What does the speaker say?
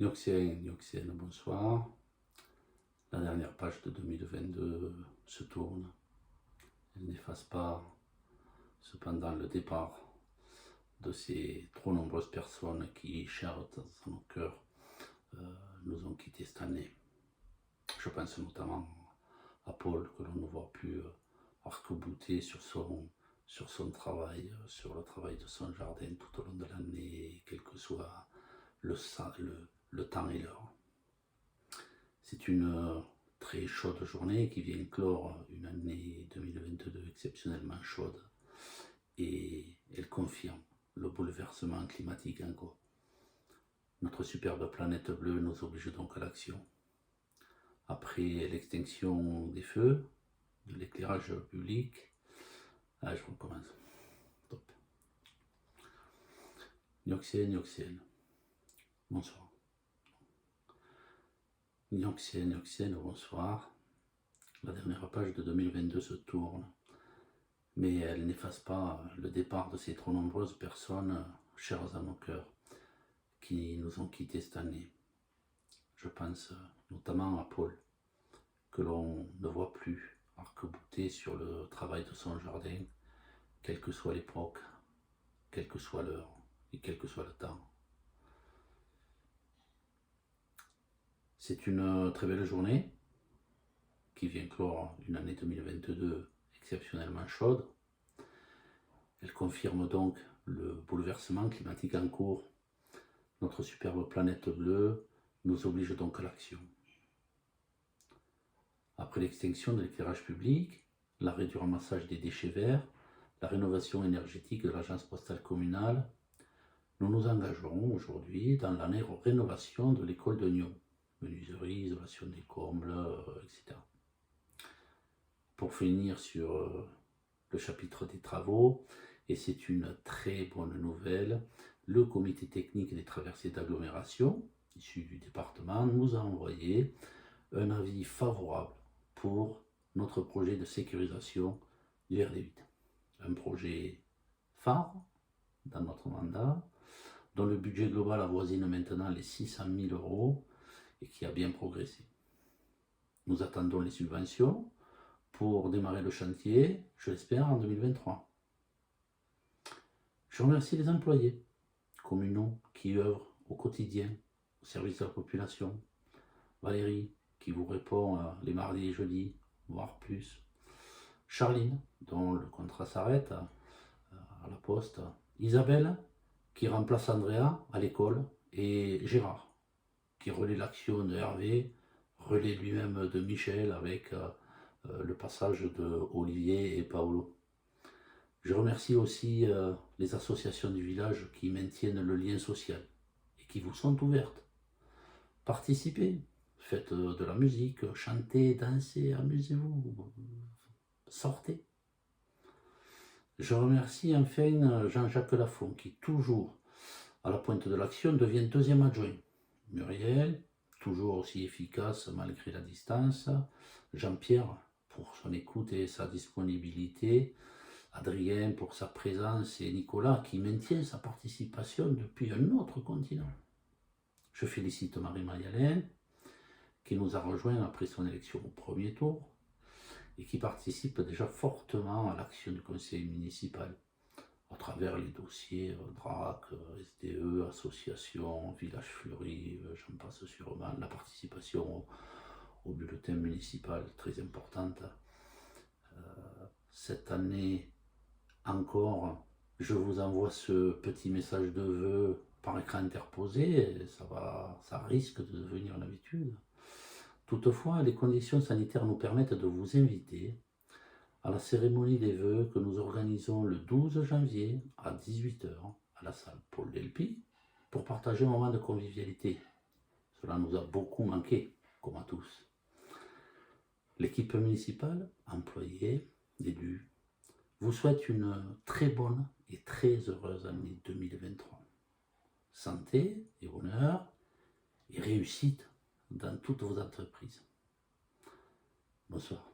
Nioxienne, bonsoir. La dernière page de 2022 se tourne. Elle n'efface pas cependant le départ de ces trop nombreuses personnes qui, chères dans nos cœurs, nous ont quittés cette année. Je pense notamment à Paul, que l'on ne voit plus arc-bouté sur son travail, sur le travail de son jardin tout au long de l'année, quel que soit le temps et l'heure. C'est une très chaude journée qui vient clore une année 2022 exceptionnellement chaude, et elle confirme le bouleversement climatique en cours. Notre superbe planète bleue nous oblige donc à l'action. Après l'extinction des feux, de l'éclairage public, je recommence. Top. Nioxienne, bonsoir. Nioxienne, bonsoir. La dernière page de 2022 se tourne, mais elle n'efface pas le départ de ces trop nombreuses personnes chères à nos cœurs qui nous ont quittés cette année. Je pense notamment à Paul, que l'on ne voit plus arc-bouté sur le travail de son jardin, quelle que soit l'époque, quelle que soit l'heure et quel que soit le temps. C'est une très belle journée qui vient clore une année 2022 exceptionnellement chaude. Elle confirme donc le bouleversement climatique en cours. Notre superbe planète bleue nous oblige donc à l'action. Après l'extinction de l'éclairage public, l'arrêt du ramassage des déchets verts, la rénovation énergétique de l'agence postale communale, nous nous engagerons aujourd'hui dans la rénovation de l'école de Nyon, menuiserie, isolation des combles, etc. Pour finir sur le chapitre des travaux, et c'est une très bonne nouvelle, le comité technique des traversées d'agglomération, issu du département, nous a envoyé un avis favorable pour notre projet de sécurisation du RD8. Un projet phare dans notre mandat, dont le budget global avoisine maintenant les 600 000 € et qui a bien progressé. Nous attendons les subventions pour démarrer le chantier, je l'espère, en 2023. Je remercie les employés communaux qui œuvrent au quotidien au service de la population. Valérie, qui vous répond les mardis et jeudis, voire plus. Charline, dont le contrat s'arrête à la poste. Isabelle, qui remplace Andrea à l'école. Et Gérard, qui relaie l'action de Hervé, relaie lui-même de Michel avec le passage de Olivier et Paolo. Je remercie aussi les associations du village qui maintiennent le lien social et qui vous sont ouvertes. Participez, faites de la musique, chantez, dansez, amusez-vous, sortez. Je remercie enfin Jean-Jacques Lafont qui, toujours à la pointe de l'action, devient deuxième adjoint. Muriel, toujours aussi efficace malgré la distance. Jean-Pierre, pour son écoute et sa disponibilité. Adrien, pour sa présence. Et Nicolas, qui maintient sa participation depuis un autre continent. Je félicite Marie-Mayalène, qui nous a rejoints après son élection au premier tour et qui participe déjà fortement à l'action du conseil municipal à travers les dossiers DRAC, SDE, association, village fleuri, j'en passe sûrement, la participation au bulletin municipal très importante. Cette année encore, je vous envoie ce petit message de vœux par écran interposé, ça risque de devenir une habitude. Toutefois, les conditions sanitaires nous permettent de vous inviter à la cérémonie des vœux que nous organisons le 12 janvier à 18 h à la salle Paul Delpy pour partager un moment de convivialité. Cela nous a beaucoup manqué, comme à tous. L'équipe municipale, employés, élus, vous souhaite une très bonne et très heureuse année 2023. Santé et bonheur et réussite dans toutes vos entreprises. Bonsoir.